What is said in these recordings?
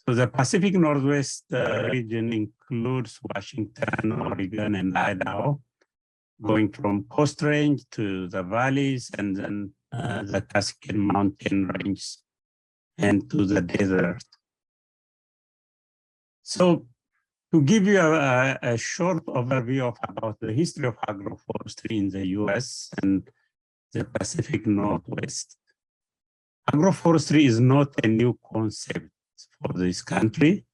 So the Pacific Northwest region includes Washington, Oregon, and Idaho, going from Coast Range to the valleys and then the Cascade Mountain Range and to the desert. So to give you a short overview about the history of agroforestry in the US and the Pacific Northwest. Agroforestry is not a new concept for this country.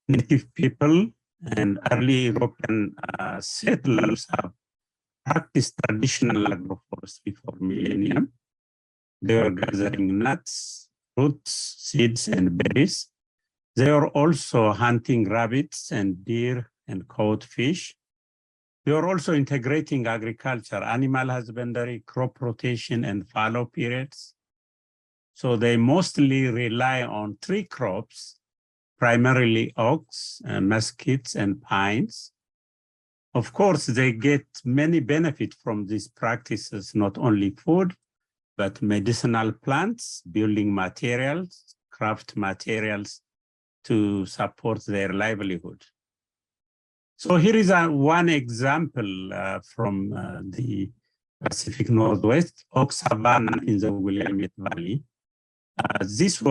Native people and early European settlers have practiced traditional agroforestry for millennia. They were gathering nuts, fruits, seeds, and berries. They were also hunting rabbits and deer and caught fish. They were also integrating agriculture, animal husbandry, crop rotation, and fallow periods. So they mostly rely on tree crops, primarily oaks, mesquites, and pines. Of course, they get many benefits from these practices, not only food, but medicinal plants, building materials, craft materials to support their livelihood. So here is one example from the Pacific Northwest, oak savanna in the Willamette Valley. This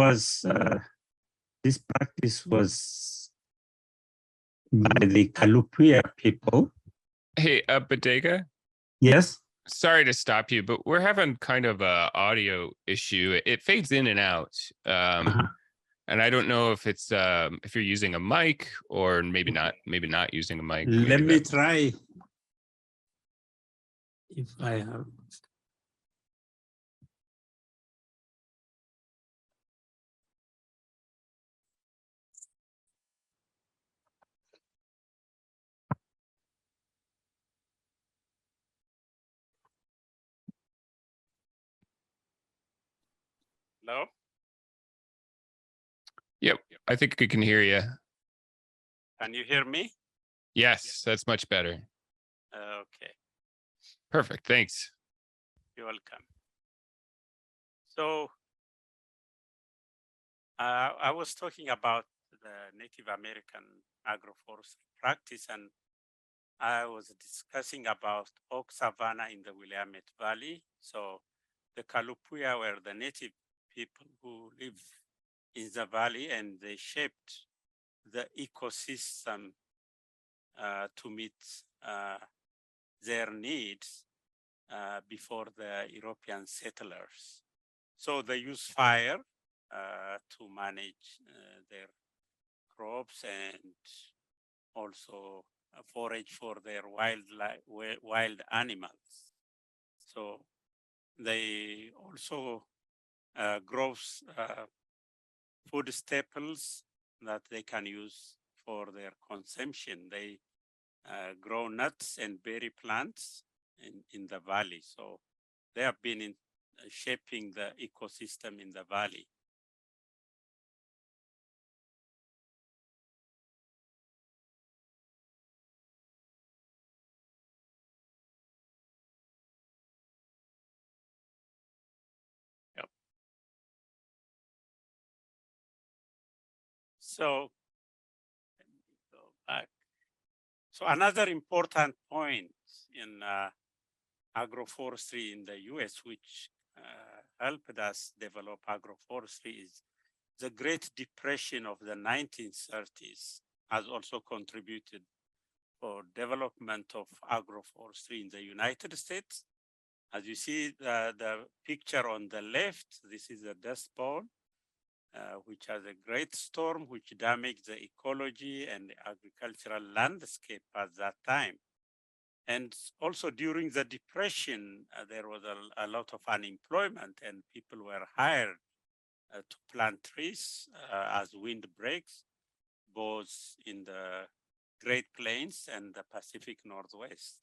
practice was by the Kalupia people. Hey, Badege? Yes? Sorry to stop you, but we're having kind of a audio issue. It fades in and out. And I don't know if it's if you're using a mic or maybe not using a mic. Let me try if I have. Hello? Yep, I think we can hear you. Can you hear me? Yes, that's much better. Okay. Perfect, thanks. You're welcome. So I was talking about the Native American agroforestry practice, and I was discussing about oak savanna in the Willamette Valley. So the Kalupia were the native people who live in the valley, and they shaped the ecosystem to meet their needs before the European settlers. So they use fire to manage their crops and also forage for their wild animals. So they also grow food staples that they can use for their consumption. They grow nuts and berry plants in the valley. So they have been in shaping the ecosystem in the valley. Yep. So let me go back. So another important point in agroforestry in the US, which helped us develop agroforestry, is the Great Depression of the 1930s has also contributed for development of agroforestry in the United States. As you see the picture on the left, this is a dust bowl, which has a great storm which damaged the ecology and the agricultural landscape at that time. And also during the Depression, there was a lot of unemployment, and people were hired to plant trees as wind breaks, both in the Great Plains and the Pacific Northwest.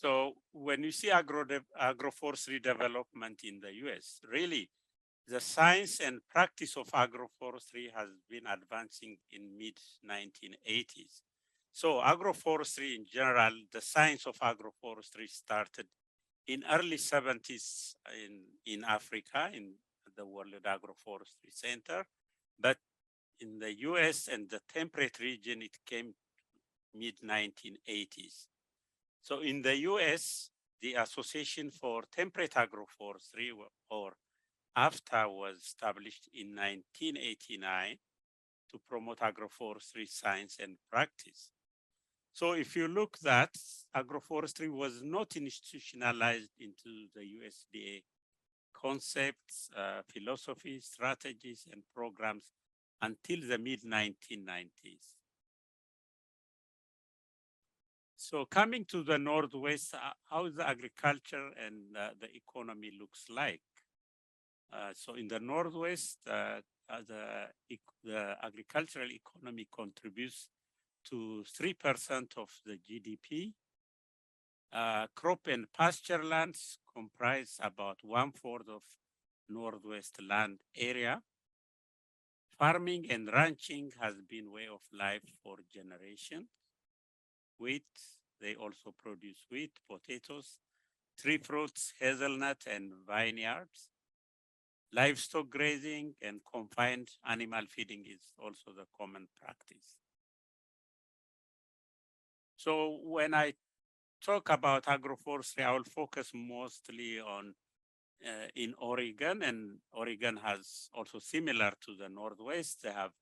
So when you see agroforestry development in the US, really, the science and practice of agroforestry has been advancing in mid-1980s. So agroforestry in general, the science of agroforestry started in early 70s in Africa, in the World Agroforestry Center. But in the US and the temperate region, it came mid-1980s. So in the US, the Association for Temperate Agroforestry, or AFTA, was established in 1989 to promote agroforestry science and practice. So if you look that, agroforestry was not institutionalized into the USDA concepts, philosophy, strategies, and programs until the mid-1990s. So coming to the Northwest, how the agriculture and the economy looks like. So in the Northwest, the agricultural economy contributes to 3% of the GDP. Crop and pasture lands comprise about 1/4 of Northwest land area. Farming and ranching has been way of life for generations. Wheat, they also produce wheat, potatoes, tree fruits, hazelnut, and vineyards. Livestock grazing and confined animal feeding is also the common practice. So when I talk about agroforestry, I will focus mostly on in Oregon, and Oregon has also similar to the Northwest. They have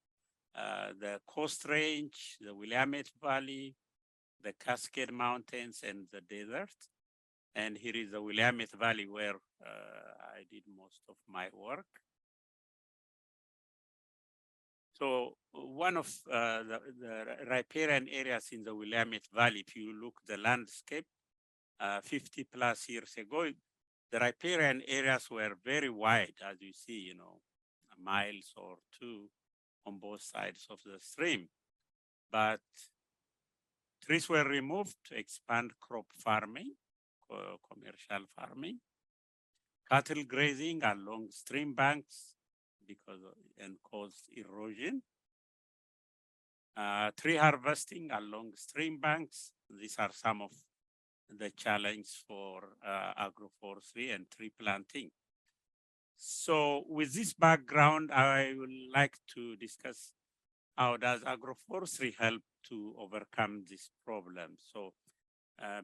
the Coast Range, the Willamette Valley, the Cascade Mountains, and the desert. And here is the Willamette Valley where I did most of my work. So one of the riparian areas in the Willamette Valley, if you look the landscape, 50 plus years ago, the riparian areas were very wide, as you see, miles or two on both sides of the stream. But trees were removed to expand crop farming, commercial farming, cattle grazing along stream banks and caused erosion. Tree harvesting along stream banks. These are some of the challenge for agroforestry and tree planting. So with this background, I would like to discuss how does agroforestry help to overcome this problem. So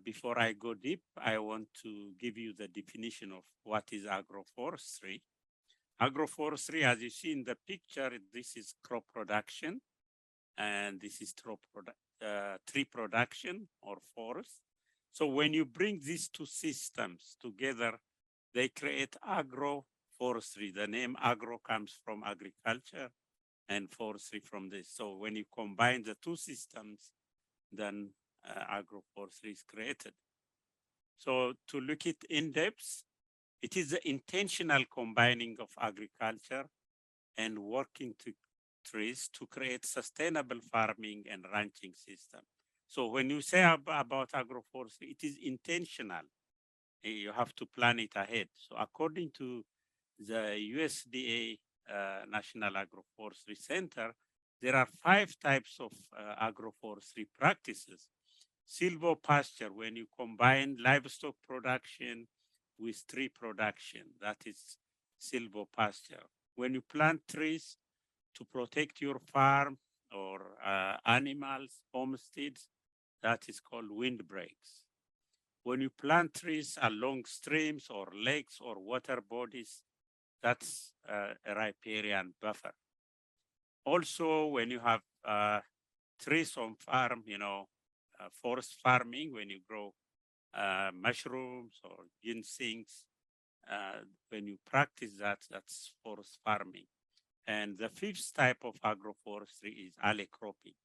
before I go deep, I want to give you the definition of what is agroforestry. Agroforestry, as you see in the picture, this is crop production, and this is tree production or forest. So when you bring these two systems together, they create agroforestry. The name agro comes from agriculture and forestry from this. So when you combine the two systems, then agroforestry is created. So to look at in depth, it is the intentional combining of agriculture and working trees to create sustainable farming and ranching system. So when you say about agroforestry, it is intentional. You have to plan it ahead. So according to the USDA National Agroforestry Center, there are 5 types of agroforestry practices. Silvopasture, when you combine livestock production with tree production, that is silvopasture. When you plant trees to protect your farm or animals, homesteads, that is called windbreaks. When you plant trees along streams or lakes or water bodies, that's a riparian buffer. Also, when you have trees on farm, forest farming, when you grow mushrooms or ginsengs, when you practice that, that's forest farming. And the 5th type of agroforestry is alley cropping,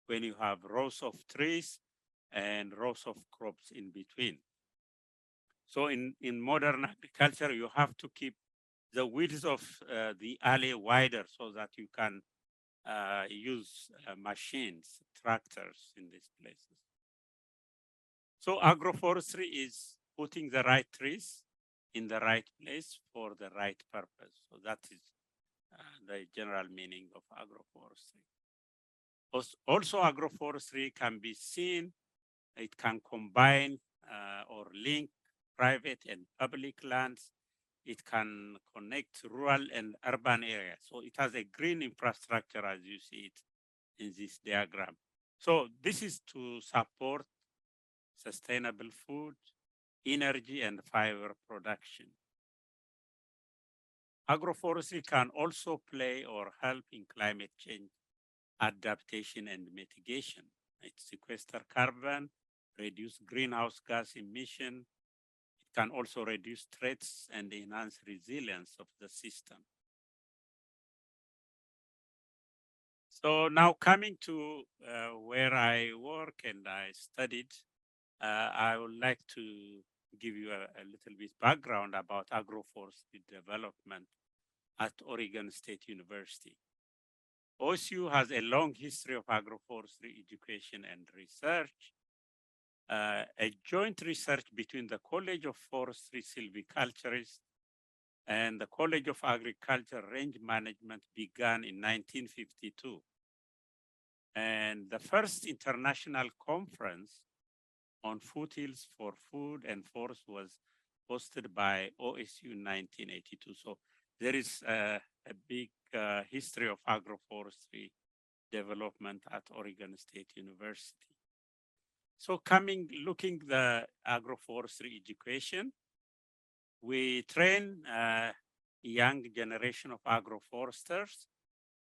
when you have rows of trees and rows of crops in between. So in modern agriculture, you have to keep the width of the alley wider so that you can use machines, tractors in these places. So agroforestry is putting the right trees in the right place for the right purpose. So that is the general meaning of agroforestry. Also, agroforestry can be seen, it can combine or link private and public lands. It can connect rural and urban areas. So it has a green infrastructure as you see it in this diagram. So this is to support sustainable food, energy, and fiber production. Agroforestry can also play or help in climate change adaptation and mitigation. It sequesters carbon, reduce greenhouse gas emission. It can also reduce threats and enhance resilience of the system. So now coming to where I work and I studied, I would like to give you a little bit background about agroforestry development at Oregon State University. OSU has a long history of agroforestry education and research. A joint research between the College of Forestry Silviculturists and the College of Agriculture Range Management began in 1952. And the first international conference on foothills for food and forest was hosted by OSU in 1982. So there is a big history of agroforestry development at Oregon State University. So looking the agroforestry education, we train a young generation of agroforesters.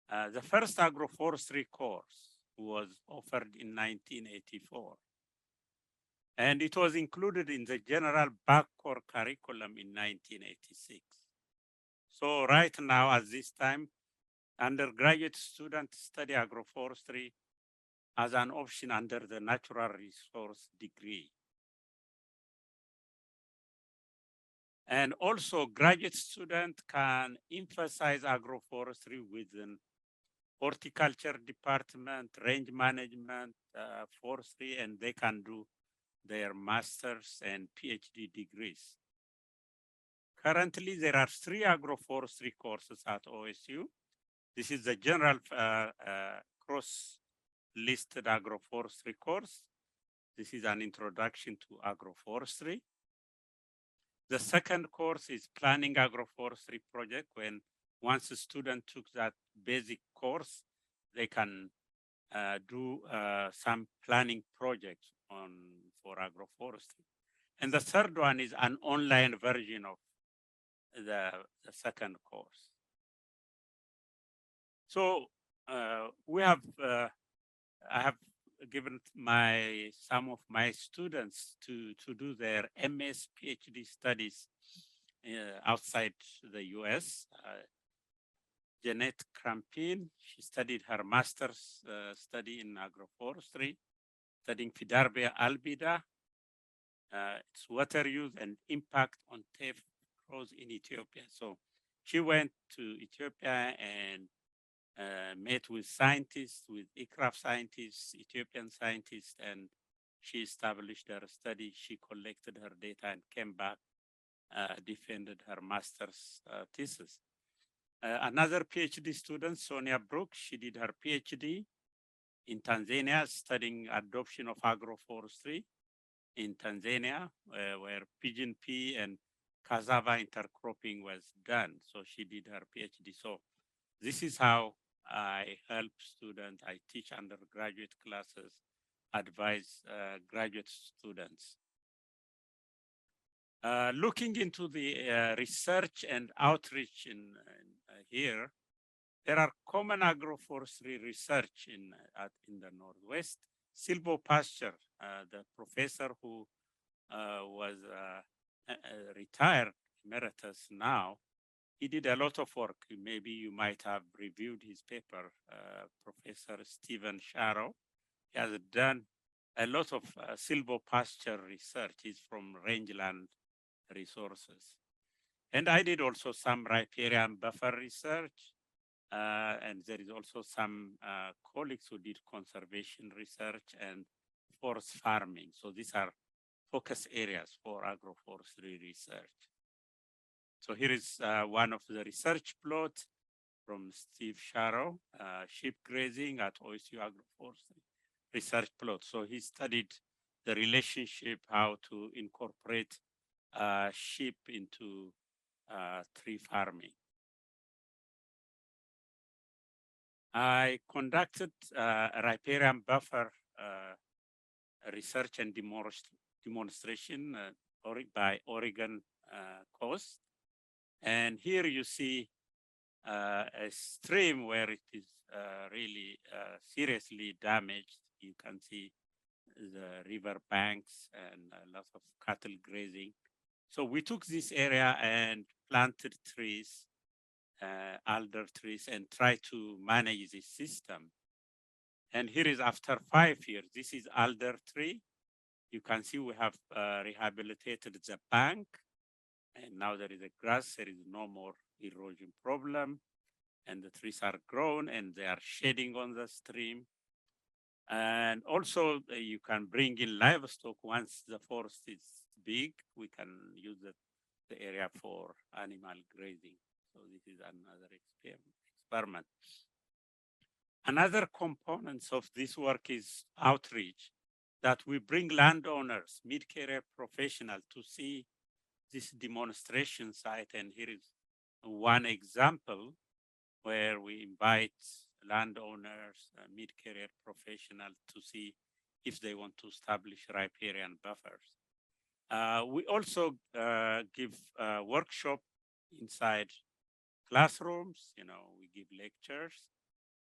The first agroforestry course was offered in 1984. And it was included in the general backcourse curriculum in 1986. So right now, at this time, undergraduate students study agroforestry as an option under the natural resource degree. And also graduate students can emphasize agroforestry within horticulture department, range management, forestry, and they can do their master's and PhD degrees. Currently, there are 3 agroforestry courses at OSU. This is the general cross-listed agroforestry course. This is an introduction to agroforestry. The second course is planning agroforestry project. Once a student took that basic course, they can do some planning projects for agroforestry. And the third one is an online version of the second course. So I have given some of my students to do their MS PhD studies outside the US. Jeanette Crampin, she studied her master's study in agroforestry, studying Fidarbe albida, its water use and impact on teff crows in Ethiopia. So she went to Ethiopia and met with scientists, with ICRAF scientists, Ethiopian scientists, and she established her study. She collected her data and came back, defended her master's thesis. Another PhD student, Sonia Brooks, she did her PhD in Tanzania, studying adoption of agroforestry in Tanzania, where pigeon pea and cassava intercropping was done. So she did her PhD. So this is how I help students. I teach undergraduate classes, advise graduate students. Looking into the research and outreach here, there are common agroforestry research in the Northwest. Silvopasture, the professor who was retired emeritus now, he did a lot of work. Maybe you might have reviewed his paper, Professor Stephen Sharrow. He has done a lot of silvopasture research. He's from Rangeland Resources. And I did also some riparian buffer research. And there is also some colleagues who did conservation research and forest farming. So these are focus areas for agroforestry research. So here is one of the research plots from Steve Sharrow, sheep grazing at OSU Agroforestry research plot. So he studied the relationship, how to incorporate sheep into tree farming. I conducted a riparian buffer research and demonstration by Oregon coast. And here you see a stream where it is really seriously damaged. You can see the river banks and lots of cattle grazing. So we took this area and planted trees, alder trees, and tried to manage this system. And here is after 5 years, this is alder tree. You can see we have rehabilitated the bank, and now there is a grass, there is no more erosion problem, and the trees are grown and they are shedding on the stream. And also you can bring in livestock once the forest is big, we can use the area for animal grazing. So this is another experiment. Another component of this work is outreach, that we bring landowners, mid-career professionals to see this demonstration site. And here is one example where we invite landowners, mid-career professionals to see if they want to establish riparian buffers. We also give workshop inside classrooms, we give lectures,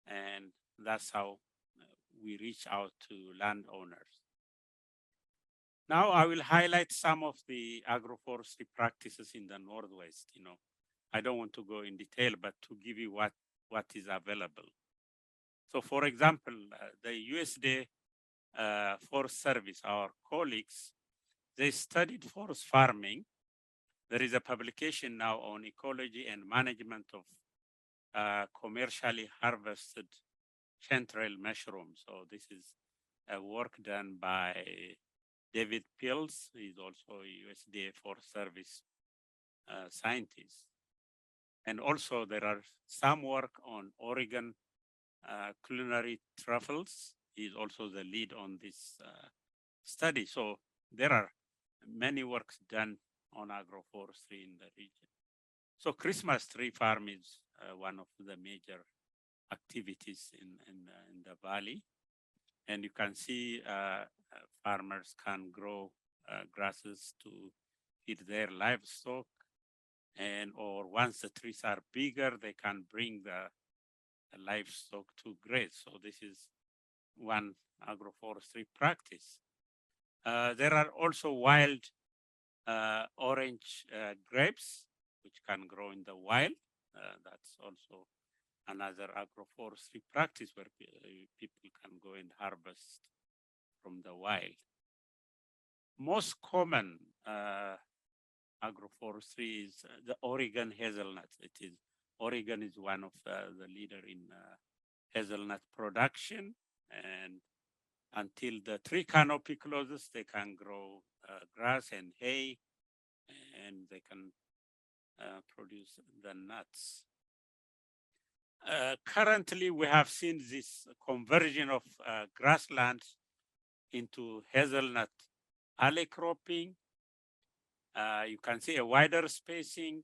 and that's how we reach out to landowners. Now I will highlight some of the agroforestry practices in the Northwest. I don't want to go in detail, but to give you what is available. So for example, the USDA Forest Service, our colleagues, they studied forest farming. There is a publication now on ecology and management of commercially harvested chanterelle mushrooms. So this is a work done by David Pills. He's also a USDA Forest Service scientist. And also there are some work on Oregon culinary truffles. He's also the lead on this study. So there are many works done on agroforestry in the region. So Christmas tree farm is one of the major activities in the valley. And you can see farmers can grow grasses to feed their livestock. Or once the trees are bigger, they can bring the livestock to graze. So this is one agroforestry practice. There are also wild orange grapes, which can grow in the wild. That's also another agroforestry practice where people can go and harvest from the wild. Most common agroforestry is the Oregon hazelnut. Oregon is one of the leader in hazelnut production, and until the tree canopy closes, they can grow grass and hay, and they can produce the nuts. Currently, we have seen this conversion of grasslands into hazelnut alley cropping. You can see a wider spacing,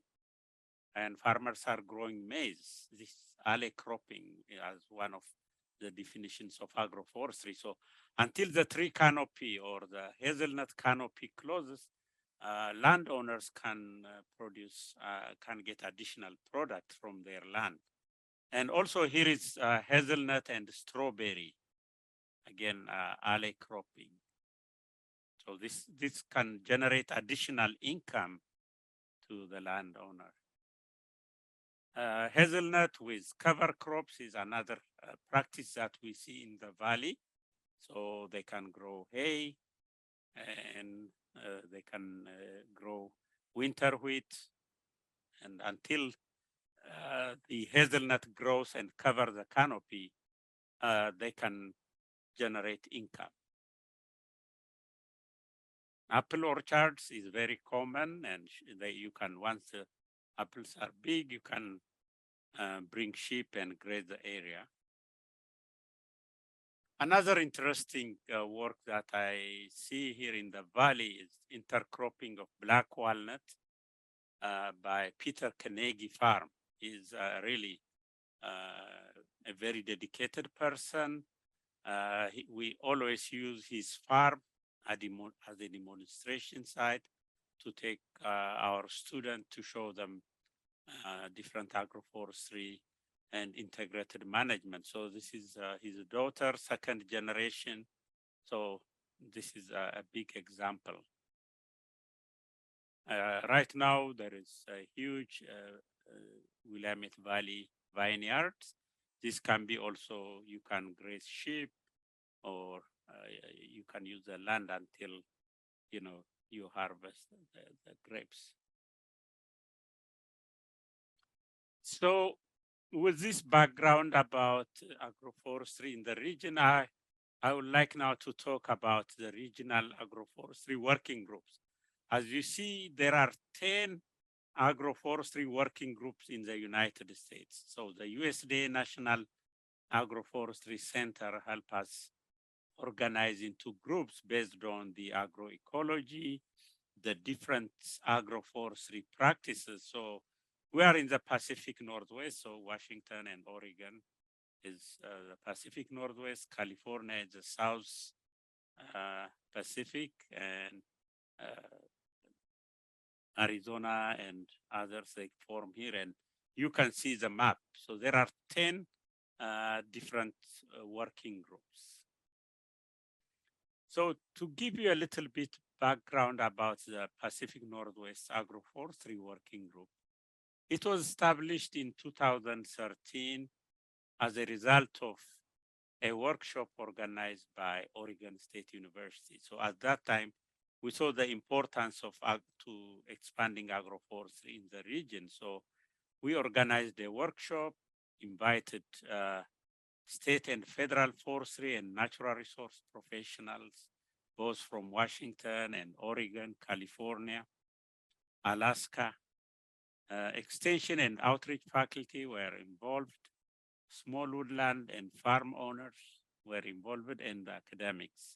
and farmers are growing maize. This alley cropping as one of the definitions of agroforestry. So until the tree canopy or the hazelnut canopy closes, landowners can can get additional product from their land. And also here is hazelnut and strawberry, again, alley cropping. So this can generate additional income to the landowner. Hazelnut with cover crops is another practice that we see in the valley. So they can grow hay, and they can grow winter wheat, and until the hazelnut grows and cover the canopy, they can generate income. Apple orchards is very common, and you can, once apples are big, you can bring sheep and graze the area. Another interesting work that I see here in the valley is intercropping of black walnut by Peter Carnegie Farm. He's really a very dedicated person. We always use his farm as a demonstration site to take our students to show them different agroforestry and integrated management. So this is his daughter, second generation. So this is a big example. Right now, there is a huge Willamette Valley vineyards. This can be also, you can graze sheep, or you can use the land until, you harvest the grapes. So with this background about agroforestry in the region, I would like now to talk about the regional agroforestry working groups. As you see, there are 10 agroforestry working groups in the United States. So the USDA National Agroforestry Center help us organize into groups based on the agroecology, the different agroforestry practices. So we are in the Pacific Northwest, so Washington and Oregon is the Pacific Northwest, California is the South Pacific, and Arizona and others, they form here, and you can see the map. So there are 10 different working groups. So to give you a little bit background about the Pacific Northwest Agroforestry Working Group, it was established in 2013 as a result of a workshop organized by Oregon State University. So at that time, we saw the importance of expanding agroforestry in the region. So we organized a workshop, invited state and federal forestry and natural resource professionals, both from Washington and Oregon, California, Alaska. Extension and outreach faculty were involved. Small woodland and farm owners were involved, and the academics.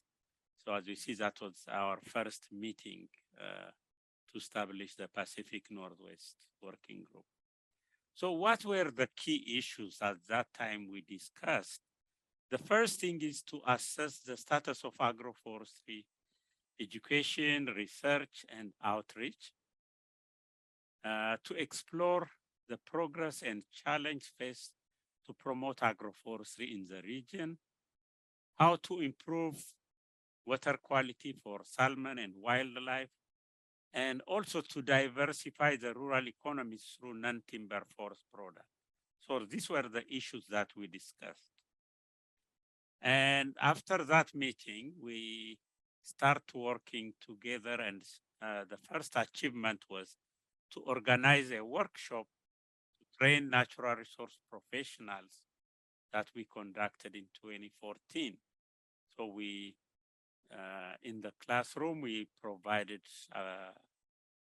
So as you see, that was our first meeting to establish the Pacific Northwest Working Group. So what were the key issues at that time we discussed? The first thing is to assess the status of agroforestry, education, research, and outreach, to explore the progress and challenge faced to promote agroforestry in the region, how to improve water quality for salmon and wildlife, and also to diversify the rural economies through non-timber forest products. So these were the issues that we discussed. And after that meeting, we start working together, and the first achievement was to organize a workshop to train natural resource professionals that we conducted in 2014. So we, in the classroom, we provided,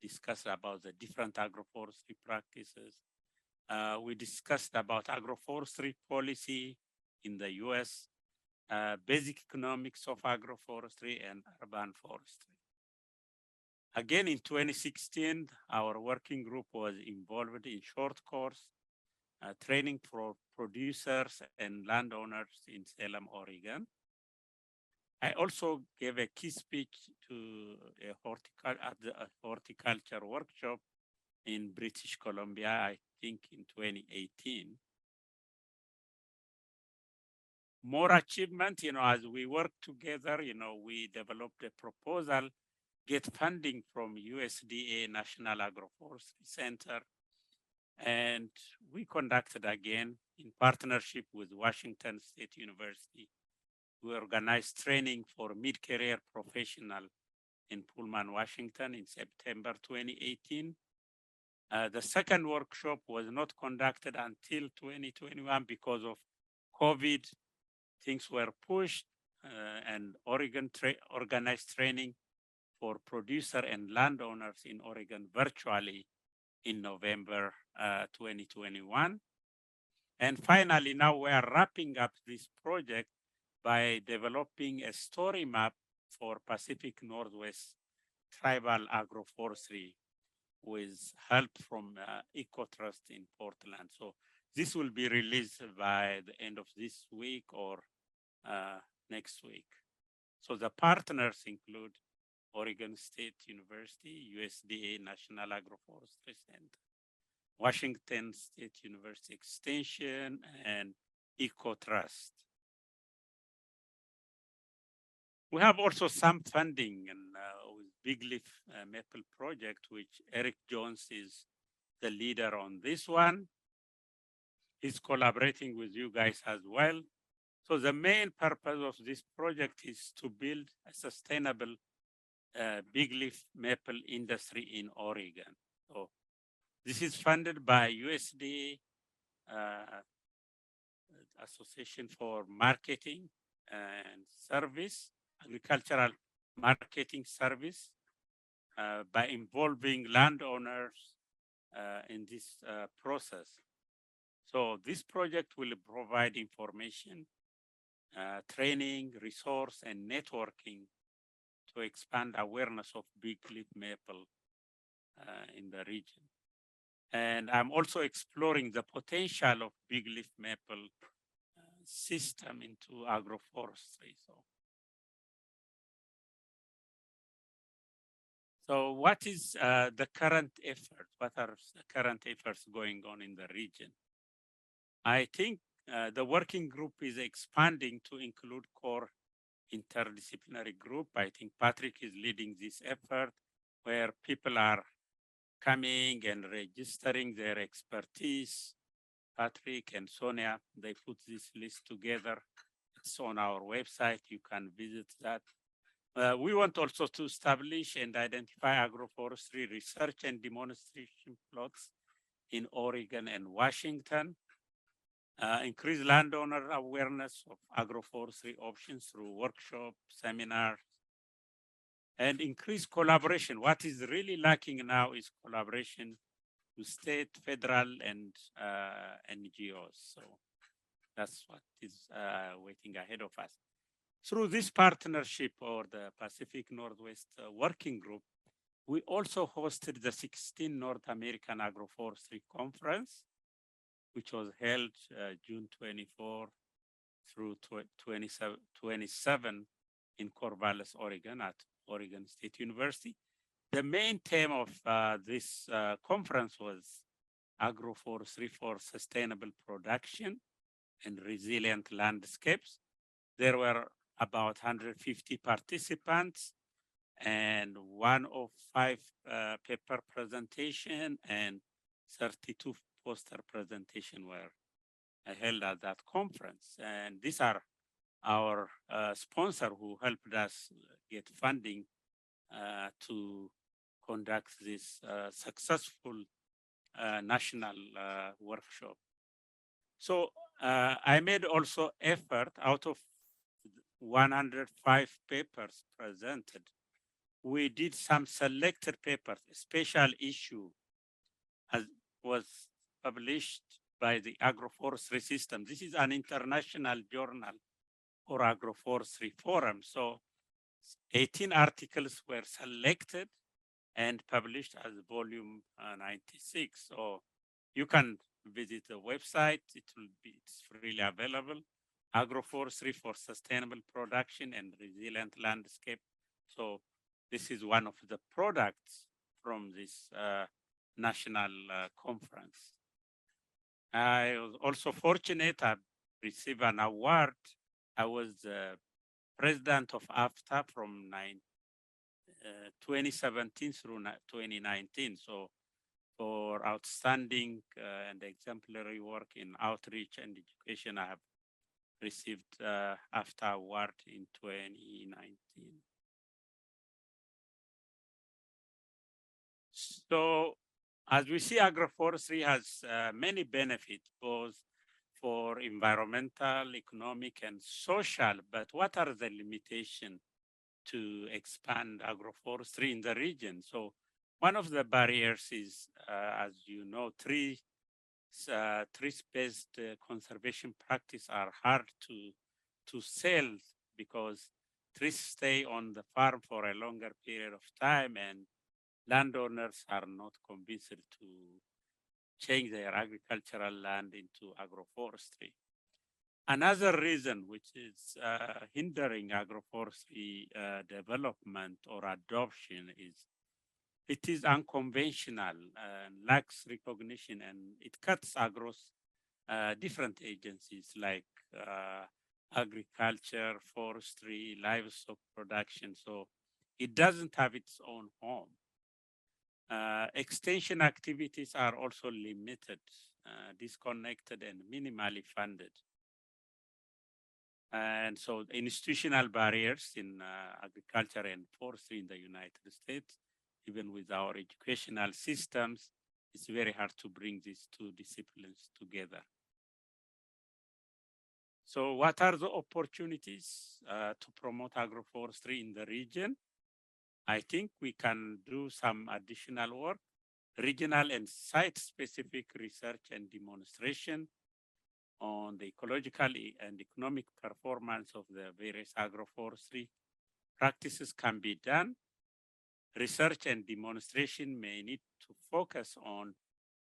discussed about the different agroforestry practices. We discussed about agroforestry policy in the US, basic economics of agroforestry and urban forestry. Again, in 2016, our working group was involved in short course training for producers and landowners in Salem, Oregon. I also gave a key speech to a horticulture workshop in British Columbia, I think in 2018. More achievement, as we work together, we developed a proposal, get funding from USDA National Agroforestry Center. And we conducted again in partnership with Washington State University. We organized training for mid-career professional in Pullman, Washington in September 2018. The second workshop was not conducted until 2021 because of COVID. Things were pushed, and Oregon organized training for producer and landowners in Oregon virtually in November 2021. And finally, now we are wrapping up this project by developing a story map for Pacific Northwest tribal agroforestry with help from EcoTrust in Portland. So this will be released by the end of this week or next week. So the partners include Oregon State University, USDA National Agroforestry Center, Washington State University Extension, and EcoTrust. We have also some funding with Big Leaf Maple Project, which Eric Jones is the leader on this one. He's collaborating with you guys as well. So the main purpose of this project is to build a sustainable big leaf maple industry in Oregon. So this is funded by USDA Association for Marketing and Service, Agricultural Marketing Service, by involving landowners in this process. So this project will provide information, training, resource, and networking to expand awareness of big leaf maple in the region. And I'm also exploring the potential of big leaf maple system into agroforestry. So what is the current effort? What are the current efforts going on in the region? I think the working group is expanding to include core interdisciplinary group. I think Patrick is leading this effort where people are coming and registering their expertise. Patrick and Sonia, they put this list together. It's on our website. You can visit that. We want also to establish and identify agroforestry research and demonstration plots in Oregon and Washington. Increase landowner awareness of agroforestry options through workshops, seminars, and increase collaboration. What is really lacking now is collaboration with state, federal, and NGOs. So that's what is waiting ahead of us. Through this partnership or the Pacific Northwest Working Group, we also hosted the 16th North American Agroforestry Conference, which was held June 24 through 27 in Corvallis, Oregon at Oregon State University. The main theme of this conference was agroforestry for sustainable production and resilient landscapes. There were about 150 participants and 105 paper presentation and 32 poster presentation were held at that conference. And these are our sponsor who helped us get funding to conduct this successful national workshop. So I made also effort out of 105 papers presented. We did some selected papers. A special issue was published by the Agroforestry System. This is an international journal for agroforestry forum. So 18 articles were selected and published as volume 96. So you can visit the website. It's freely available. Agroforestry for sustainable production and resilient landscape. So this is one of the products from this national conference. I was also fortunate I received an award. I was president of AFTA from 2017 through 2019. So for outstanding and exemplary work in outreach and education, I have received AFTA award in 2019. So as we see, agroforestry has many benefits, both for environmental, economic, and social, but what are the limitations to expand agroforestry in the region? So One of the barriers is, as you know, trees-based conservation practice are hard to sell because trees stay on the farm for a longer period of time, and landowners are not convinced to change their agricultural land into agroforestry. Another reason which is hindering agroforestry development or adoption is it is unconventional, lacks recognition, and it cuts across different agencies like agriculture, forestry, livestock production. So it doesn't have its own home. Extension activities are also limited, disconnected, and minimally funded. And so institutional barriers in agriculture and forestry in the United States, even with our educational systems, it's very hard to bring these two disciplines together. So what are the opportunities to promote agroforestry in the region? I think we can do some additional work, regional and site-specific research and demonstration on the ecological and economic performance of the various agroforestry practices can be done. Research and demonstration may need to focus on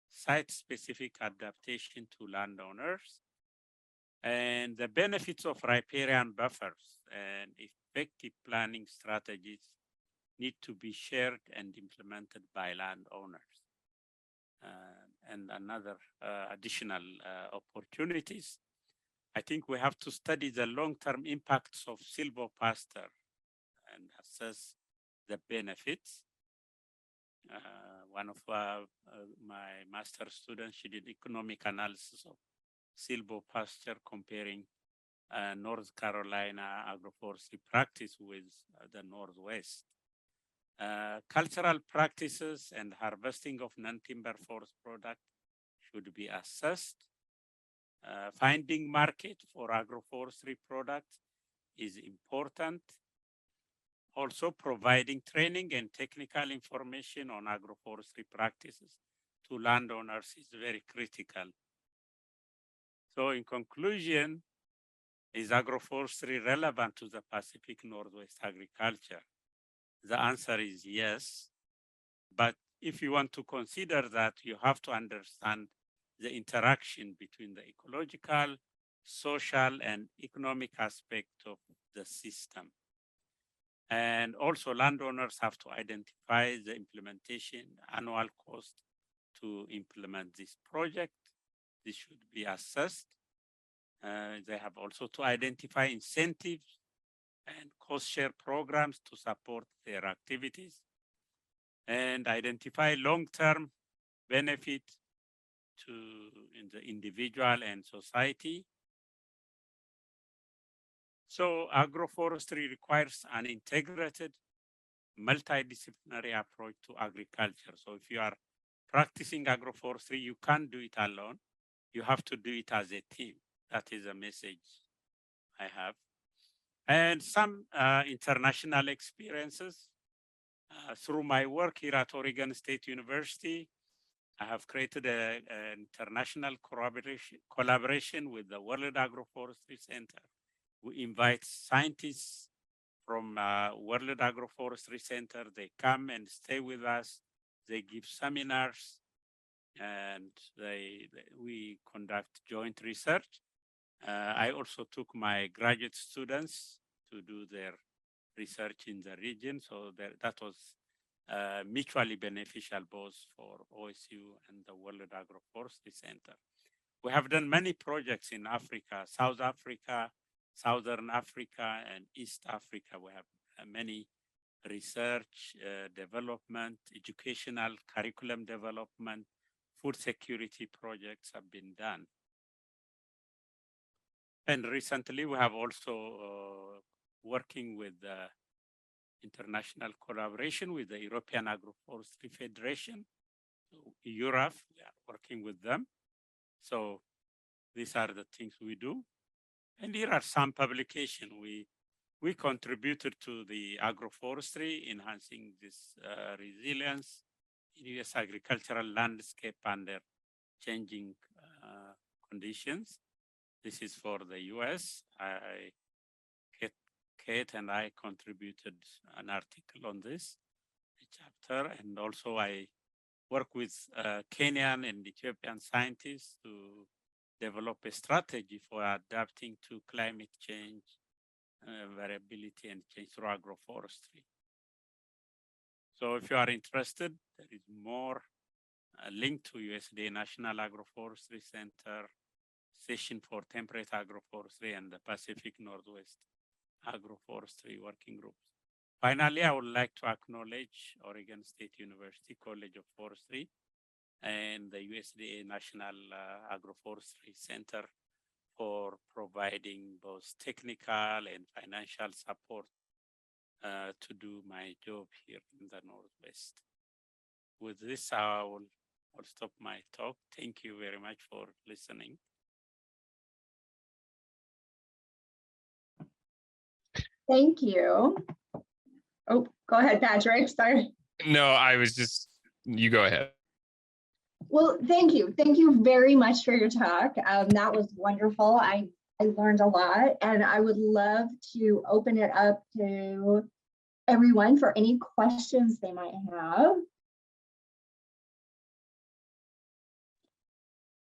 site-specific adaptation to landowners and the benefits of riparian buffers and effective planning strategies need to be shared and implemented by landowners. And another additional opportunities, I think we have to study the long-term impacts of silvopasture and assess the benefits. One of my master students, she did economic analysis of silvopasture comparing North Carolina agroforestry practice with the Northwest. Cultural practices and harvesting of non-timber forest product should be assessed. Finding market for agroforestry products is important. Also, providing training and technical information on agroforestry practices to landowners is very critical. So in conclusion, is agroforestry relevant to the Pacific Northwest agriculture? The answer is yes, but if you want to consider that, you have to understand the interaction between the ecological, social, and economic aspect of the system. And also landowners have to identify the implementation annual cost to implement this project. This should be assessed. They have also to identify incentives and cost share programs to support their activities and identify long-term benefit to the individual and society. So agroforestry requires an integrated, multidisciplinary approach to agriculture. So if you are practicing agroforestry, you can't do it alone. You have to do it as a team. That is a message I have. And some international experiences. Through my work here at Oregon State University, I have created an international collaboration with the World Agroforestry Center. We invite scientists from World Agroforestry Center. They come and stay with us. They give seminars, and we conduct joint research. I also took my graduate students to do their research in the region, so that was mutually beneficial both for OSU and the World Agroforestry Center. We have done many projects in Africa, South Africa, Southern Africa, and East Africa. We have many research, development, educational curriculum development, food security projects have been done. And recently we have also working with international collaboration with the European Agroforestry Federation, Europe, we are working with them. So these are the things we do. And here are some publications we contributed to the agroforestry, enhancing this resilience in U.S. agricultural landscape under changing conditions. This is for the U.S. Kate and I contributed an article on this chapter, and also I work with Kenyan and Ethiopian scientists to develop a strategy for adapting to climate change, variability, and change through agroforestry. So if you are interested, there is more link to USDA National Agroforestry Center, session for temperate agroforestry, and the Pacific Northwest Agroforestry Working Groups. Finally, I would like to acknowledge Oregon State University College of Forestry and the USDA National Agroforestry Center for providing both technical and financial support to do my job here in the Northwest. With this, I'll stop my talk. Thank you very much for listening. Thank you. Oh, go ahead, Patrick. Sorry. No, I was just, you go ahead. Well, thank you. Thank you very much for your talk. That was wonderful. I learned a lot, and I would love to open it up to everyone for any questions they might have.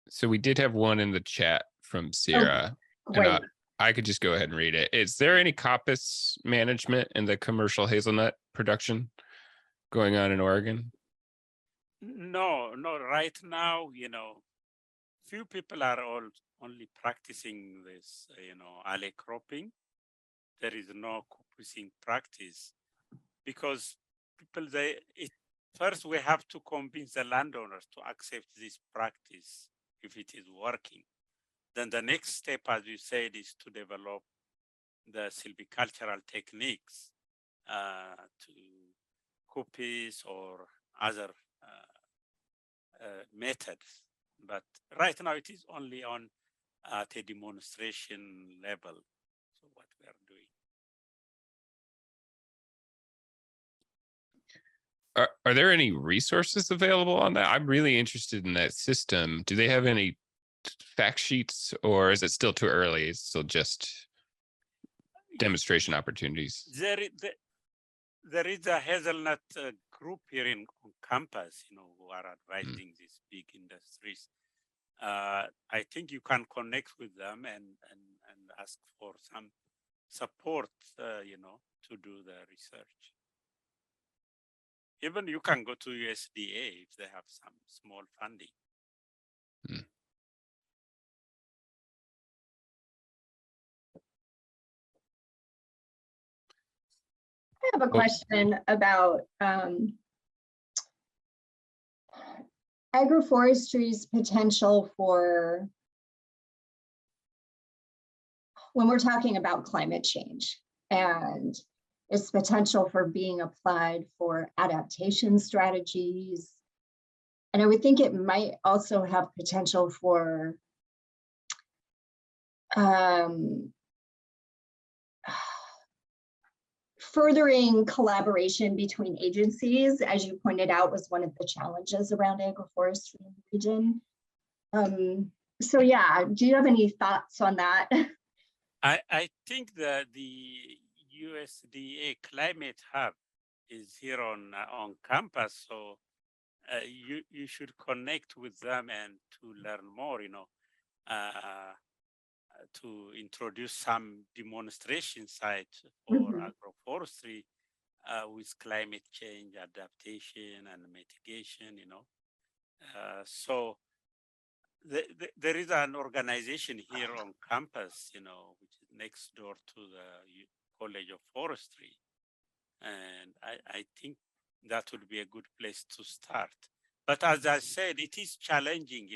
So we did have one in the chat from Sierra. Great. And I could just go ahead and read it. Is there any coppice management in the commercial hazelnut production going on in Oregon? No, right now, few people are only practicing this, alley cropping. There is no coppicing practice because people, first we have to convince the landowners to accept this practice if it is working. Then the next step, as you said, is to develop the silvicultural techniques to coppice or other methods. But right now it is only on at a demonstration level. So what we are doing. Are there any resources available on that? I'm really interested in that system. Do they have any fact sheets, or is it still too early? It's still just demonstration opportunities. There is a hazelnut group here on campus, who are advising these big industries. I think you can connect with them and ask for some support, to do the research. Even you can go to USDA if they have some small funding. I have a question about agroforestry's potential for when we're talking about climate change and its potential for being applied for adaptation strategies. And I would think it might also have potential for furthering collaboration between agencies, as you pointed out, was one of the challenges around agroforestry in the region. So yeah, do you have any thoughts on that? I think that the USDA Climate Hub is here on campus, so you should connect with them and to learn more, to introduce some demonstration sites for agroforestry with climate change adaptation and mitigation, so there is an organization here on campus, which is next door to the College of Forestry. And I think that would be a good place to start. But as I said, it is challenging,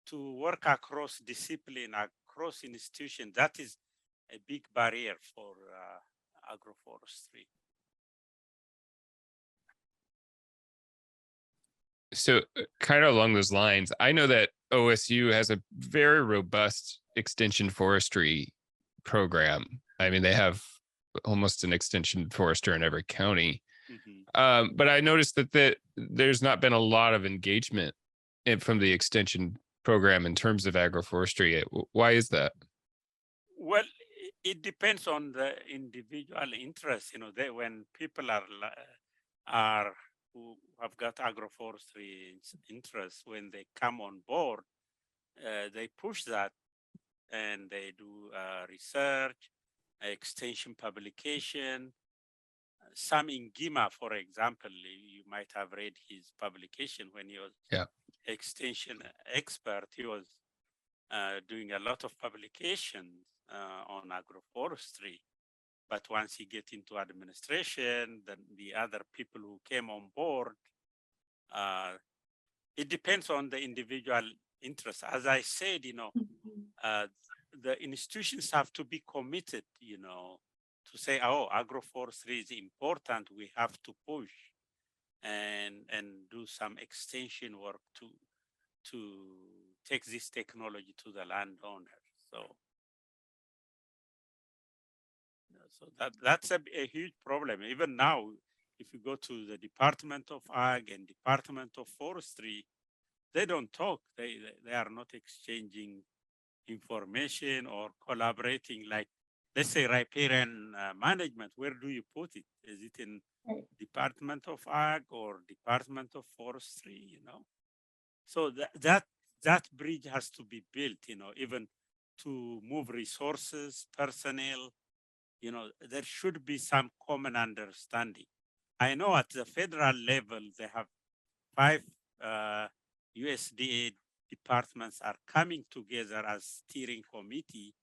to work across discipline, across institutions. That is a big barrier for agroforestry. So kind of along those lines, I know that OSU has a very robust extension forestry program. I mean, they have almost an extension forester in every county. But I noticed that there's not been a lot of engagement from the extension program in terms of agroforestry. Why is that? Well, it depends on the individual interest. You know, when people are who have got agroforestry interests, when they come on board, they push that and they do research, extension publication. Some in Gima, for example, you might have read his publication when he was extension expert. He was doing a lot of publications on agroforestry. But once he get into administration, then the other people who came on board, it depends on the individual interest. As I said, you know, the institutions have to be committed, you know, to say, oh, agroforestry is important. We have to push and do some extension work to take this technology to the landowner. So that's a huge problem. Even now, if you go to the Department of Ag and Department of Forestry, they don't talk. They are not exchanging information or collaborating. Like, let's say riparian management, where do you put it? Is it in Department of Ag or Department of Forestry, you know? So that bridge has to be built, you know, even to move resources, personnel, you know, there should be some common understanding. I know at the federal level, they have 5 USDA departments are coming together as steering committee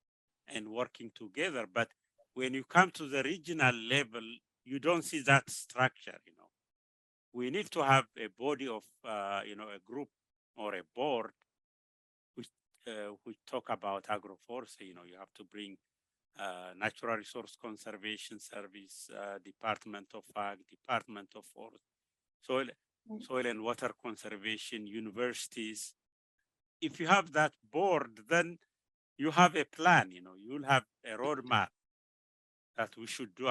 and working together. But when you come to the regional level, you don't see that structure, you know. We need to have a body of, you know, a group or a board which talk about agroforestry. You know, you have to bring Natural Resource Conservation Service, Department of Ag, Department of Forest, Soil and Water Conservation, universities. If you have that board, then you have a plan, you know, you'll have a roadmap that we should do,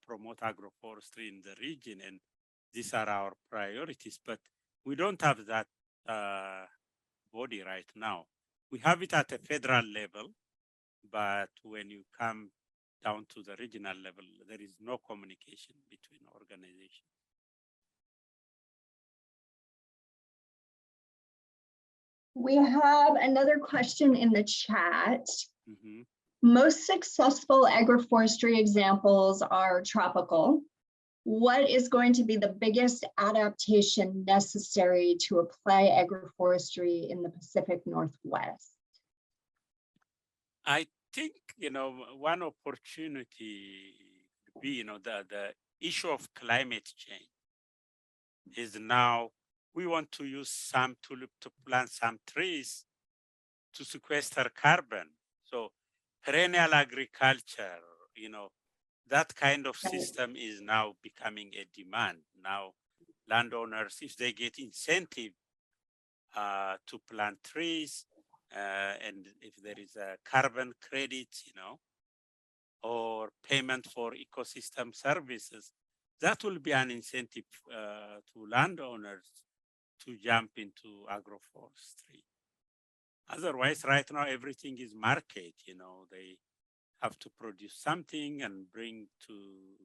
promote agroforestry in the region, and these are our priorities. But we don't have that body right now. We have it at a federal level, but when you come down to the regional level, there is no communication between organizations. We have another question in the chat. Most successful agroforestry examples are tropical. What is going to be the biggest adaptation necessary to apply agroforestry in the Pacific Northwest? I think, you know, one opportunity could be, you know, the issue of climate change is now we want to use some to plant some trees to sequester carbon. So perennial agriculture, you know, that kind of system is now becoming a demand. Now, landowners, if they get incentive to plant trees, and if there is a carbon credit, you know, or payment for ecosystem services, that will be an incentive to landowners to jump into agroforestry. Otherwise, right now, everything is market, you know, they have to produce something and bring to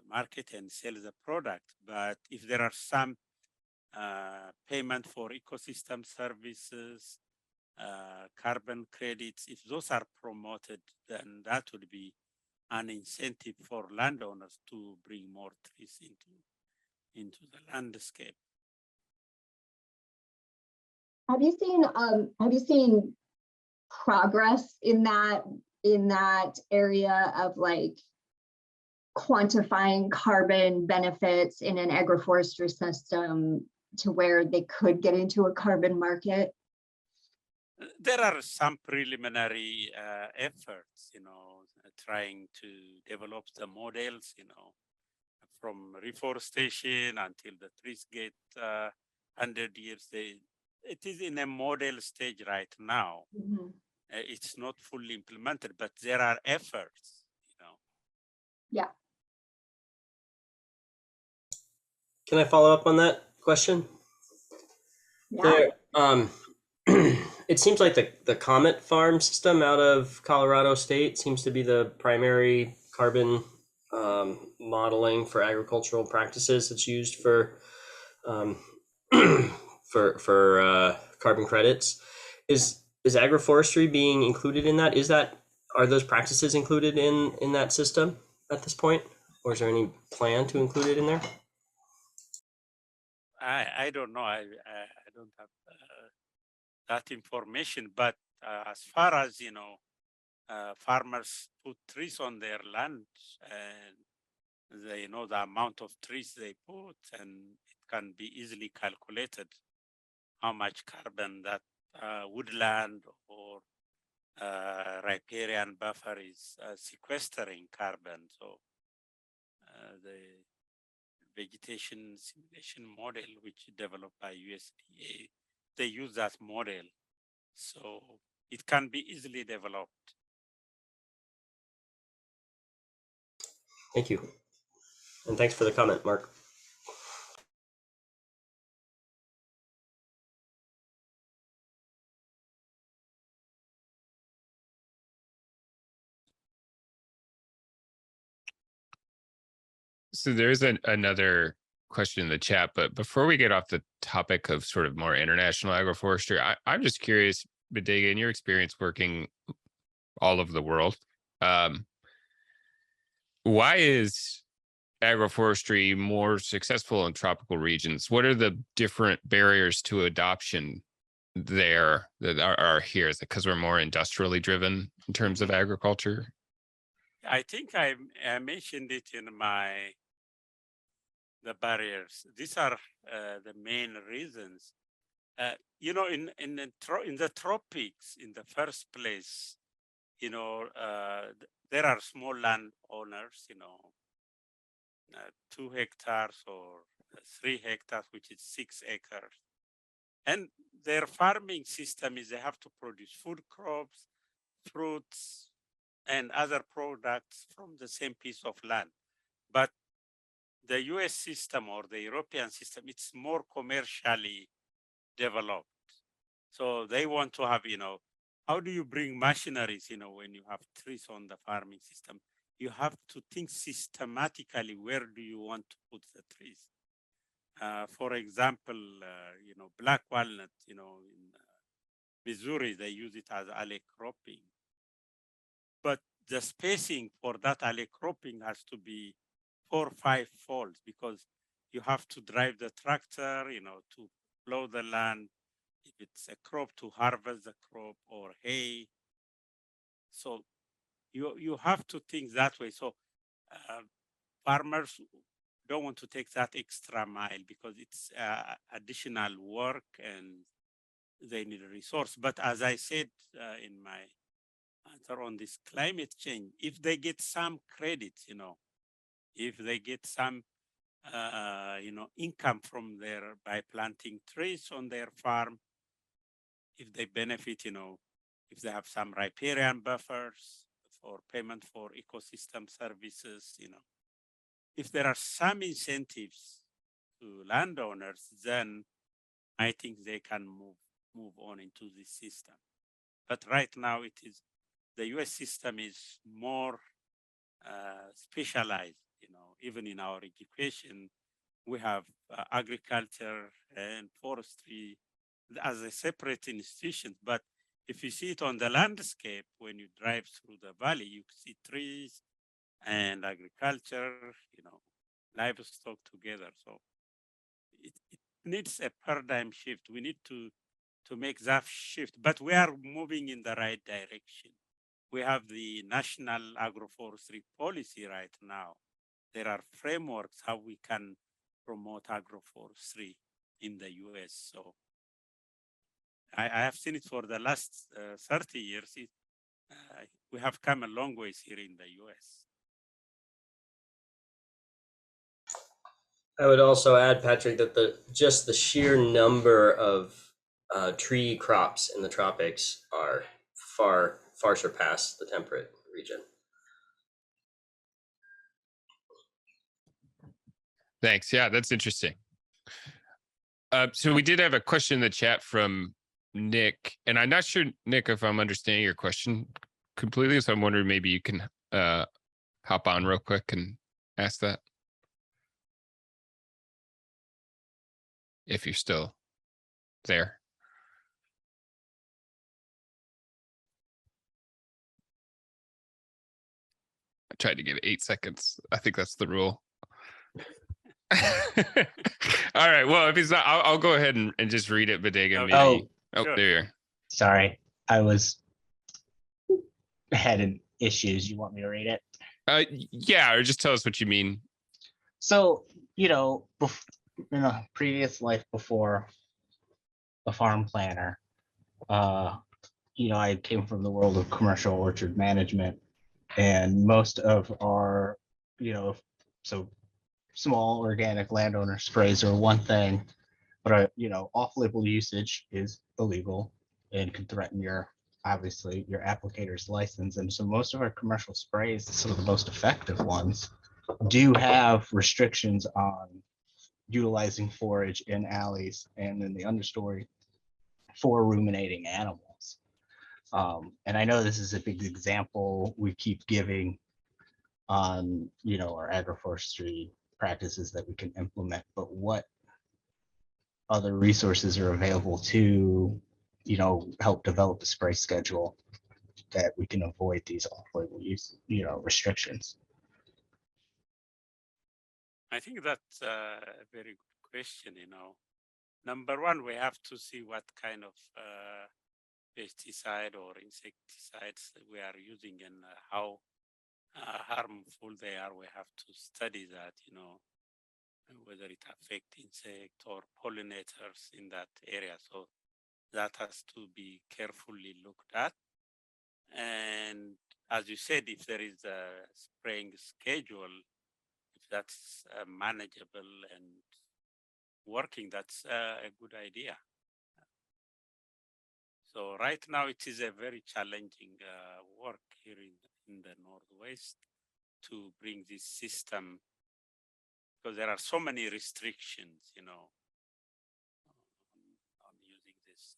market and sell the product. But if there are some payment for ecosystem services, carbon credits, if those are promoted, then that would be an incentive for landowners to bring more trees into the landscape. Have you seen progress in that area of like quantifying carbon benefits in an agroforestry system to where they could get into a carbon market? There are some preliminary efforts, you know, trying to develop the models, you know, from reforestation until the trees get 100 years. It is in a model stage right now. It's not fully implemented, but there are efforts, you know. Yeah. Can I follow up on that question? Yeah. There, it seems like the Comet Farm system out of Colorado State seems to be the primary carbon modeling for agricultural practices that's used for carbon credits. Is agroforestry being included in that? Are those practices included in that system at this point, or is there any plan to include it in there? I don't know. I don't have that information, but as far as farmers put trees on their land and they know the amount of trees they put, and it can be easily calculated how much carbon that woodland or riparian buffer is sequestering carbon. So the vegetation simulation model, which is developed by USDA, they use that model. So it can be easily developed. Thank you. And thanks for the comment, Mark. So there's another question in the chat, but before we get off the topic of sort of more international agroforestry, I'm just curious, Badege, in your experience working all over the world, why is agroforestry more successful in tropical regions? What are the different barriers to adoption there that are here? Is it because we're more industrially driven in terms of agriculture? I think I mentioned it in the barriers. These are the main reasons. In the tropics, in the first place, there are small landowners, 2 hectares or 3 hectares, which is 6 acres. And their farming system is they have to produce food crops, fruits, and other products from the same piece of land. But the US system or the European system, it's more commercially developed. So they want to have, how do you bring machineries, when you have trees on the farming system? You have to think systematically, where do you want to put the trees? For example, black walnut, in Missouri, they use it as alley cropping. But the spacing for that alley cropping has to be 4 or 5 folds, because you have to drive the tractor, to plow the land, if it's a crop, to harvest the crop, or hay. So you have to think that way. So farmers don't want to take that extra mile because it's additional work and they need a resource. But as I said in my answer on this climate change, if they get some credit, if they get some income from by planting trees on their farm, if they benefit, if they have some riparian buffers for payment for ecosystem services, if there are some incentives to landowners, then I think they can move on into this system. But right now, the US system is more specialized. Even in our education, we have agriculture and forestry as a separate institution. But if you see it on the landscape, when you drive through the valley, you see trees and agriculture, livestock together. So it needs a paradigm shift. We need to make that shift, but we are moving in the right direction. We have the national agroforestry policy right now. There are frameworks how we can promote agroforestry in the US. So I have seen it for the last 30 years. We have come a long ways here in the US. I would also add, Patrick, that just the sheer number of tree crops in the tropics are far surpass the temperate region. Thanks. Yeah, that's interesting. So we did have a question in the chat from Nick, and I'm not sure, Nick, if I'm understanding your question completely. So I'm wondering maybe you can hop on real quick and ask that. If you're still there. I tried to give it 8 seconds. I think that's the rule. All right. Well, if he's not, I'll go ahead and just read it, Badege. Maybe. Oh, Sure. there you are. Sorry, I had an issues. You want me to read it? Yeah, or just tell us what you mean. So, in a previous life before a farm planner, I came from the world of commercial orchard management, and most of our, so small organic landowner sprays are one thing, but off-label usage is illegal and can threaten your applicator's license. And so most of our commercial sprays, some of the most effective ones, do have restrictions on utilizing forage in alleys and in the understory for ruminating animals. And I know this is a big example we keep giving on, our agroforestry practices that we can implement, but what other resources are available to, help develop a spray schedule that we can avoid these off-label use, restrictions? I think that's a very good question. Number one, we have to see what kind of pesticide or insecticides we are using and how harmful they are. We have to study that, whether it affects insect or pollinators in that area. So that has to be carefully looked at. And as you said, if there is a spraying schedule, if that's manageable and working, that's a good idea. So right now it is a very challenging work here in the Northwest to bring this system, because there are so many restrictions, on using this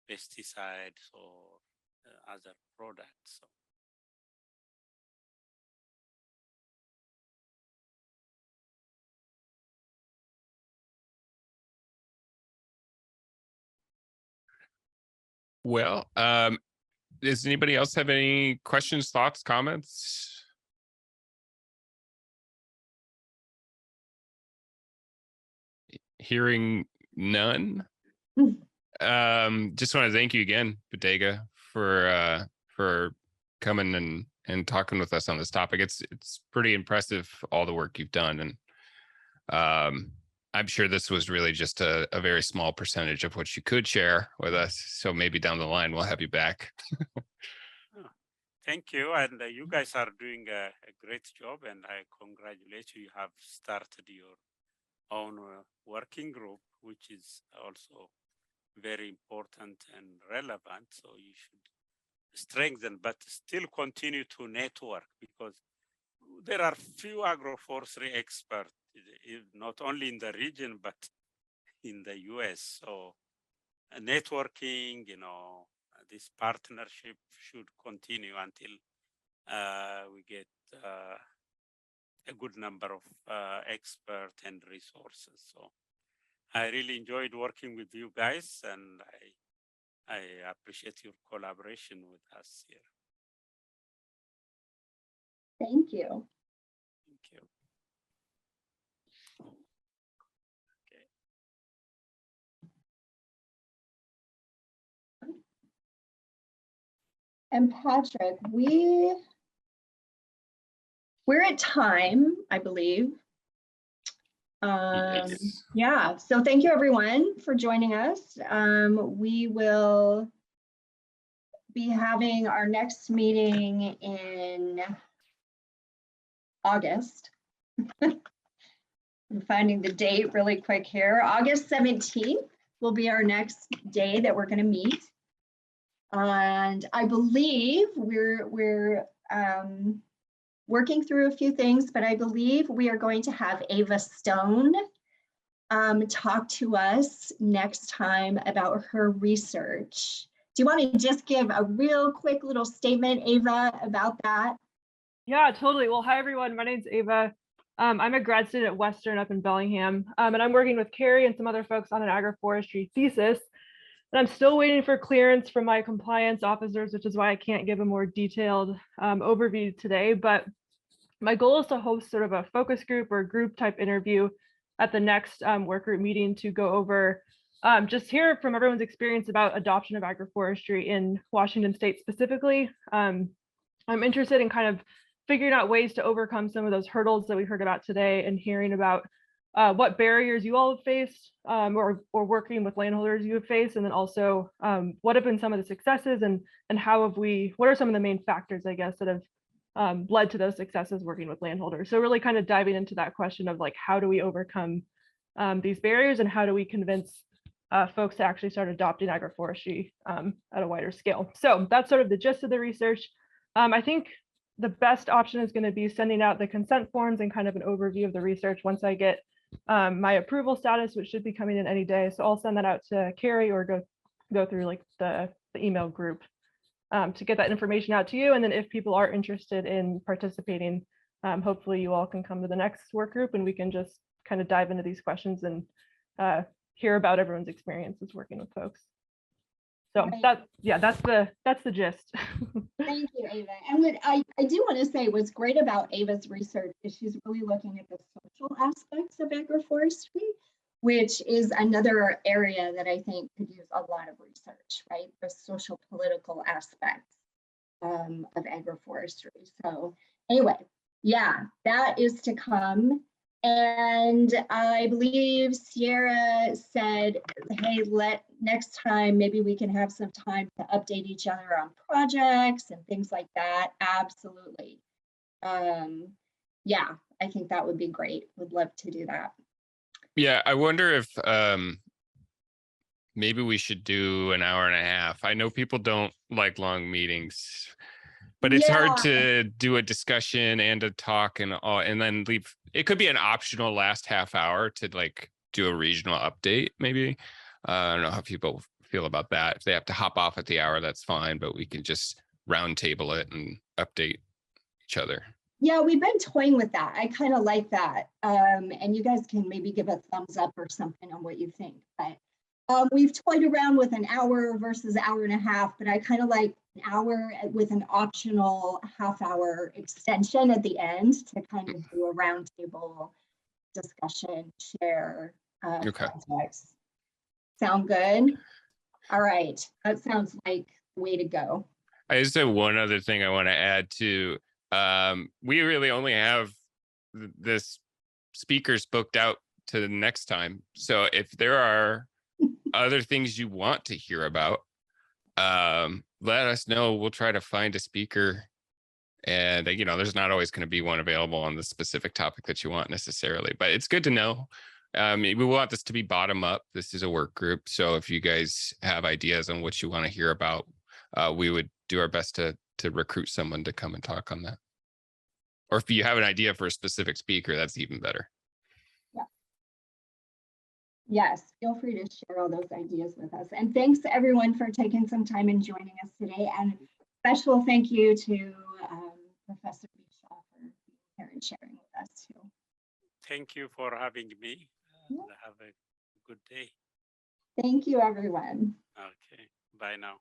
pesticides or other products. So. Well, does anybody else have any questions, thoughts, comments? Hearing none. Just want to thank you again, Badege, for coming and talking with us on this topic. It's pretty impressive, all the work you've done, and I'm sure this was really just a very small percentage of what you could share with us. So maybe down the line we'll have you back. Thank you, and you guys are doing a great job, and I congratulate you. You have started your own working group, which is also very important and relevant. So you should strengthen, but still continue to network, because there are few agroforestry experts, not only in the region, but in the US. So networking, this partnership should continue until we get a good number of experts and resources. So I really enjoyed working with you guys, and I appreciate your collaboration with us here. Thank you. Thank you. Okay. And Patrick, we're at time, I believe. Yes. Yeah, so thank you everyone for joining us. We will be having our next meeting in August. I'm finding the date really quick here. August 17th will be our next day that we're going to meet. And I believe we're working through a few things, but I believe we are going to have Ava Stone talk to us next time about her research. Do you want to just give a real quick little statement, Ava, about that? Yeah, totally. Well, hi, everyone. My name's Ava. I'm a grad student at Western up in Bellingham, and I'm working with Carrie and some other folks on an agroforestry thesis. And I'm still waiting for clearance from my compliance officers, which is why I can't give a more detailed overview today. But my goal is to host sort of a focus group or group type interview at the next work group meeting to go over just hear from everyone's experience about adoption of agroforestry in Washington State specifically. I'm interested in kind of figuring out ways to overcome some of those hurdles that we heard about today and hearing about what barriers you all have faced or working with landholders you have faced, and then also what have been some of the successes and how have what are some of the main factors, I guess, that have led to those successes working with landholders. So really kind of diving into that question of like, how do we overcome these barriers and how do we convince folks to actually start adopting agroforestry at a wider scale. So that's sort of the gist of the research. I think the best option is going to be sending out the consent forms and kind of an overview of the research once I get my approval status, which should be coming in any day. So I'll send that out to Carrie or go through like the email group to get that information out to you. And then if people are interested in participating, hopefully you all can come to the next work group and we can just kind of dive into these questions and hear about everyone's experiences working with folks. So Right. that's the gist. Thank you, Ava. And what I do want to say what's great about Ava's research is she's really looking at the social aspects of agroforestry, which is another area that I think could use a lot of research, right? The social political aspects of agroforestry. So anyway, yeah, that is to come. And I believe Sierra said, hey, next time, maybe we can have some time to update each other on projects and things like that. Absolutely. Yeah, I think that would be great. Would love to do that. Yeah, I wonder if maybe we should do an hour and a half. I know people don't like long meetings, but it's hard to do a discussion and a talk and all, and then leave. It could be an optional last half hour to like do a regional update, maybe. I don't know how people feel about that. If they have to hop off at the hour, that's fine, but we can just round table it and update each other. Yeah, we've been toying with that. I kind of like that. And you guys can maybe give a thumbs up or something on what you think. But we've toyed around with an hour versus hour and a half, but I kind of like an hour with an optional half-hour extension at the end to kind of do a roundtable discussion, share context. Sound good? All right, that sounds like the way to go. I just have one other thing I want to add to. We really only have this speakers booked out to the next time. So if there are other things you want to hear about, let us know. We'll try to find a speaker. And, you know, there's not always going to be one available on the specific topic that you want necessarily, but it's good to know. We want this to be bottom up. This is a work group. So if you guys have ideas on what you want to hear about, we would do our best to recruit someone to come and talk on that. Or if you have an idea for a specific speaker, that's even better. Yeah. Yes, feel free to share all those ideas with us. And thanks to everyone for taking some time and joining us today. And special thank you to Professor Bishaw for being here and sharing with us too. Thank you for having me. Have a good day. Thank you, everyone. Okay, bye now.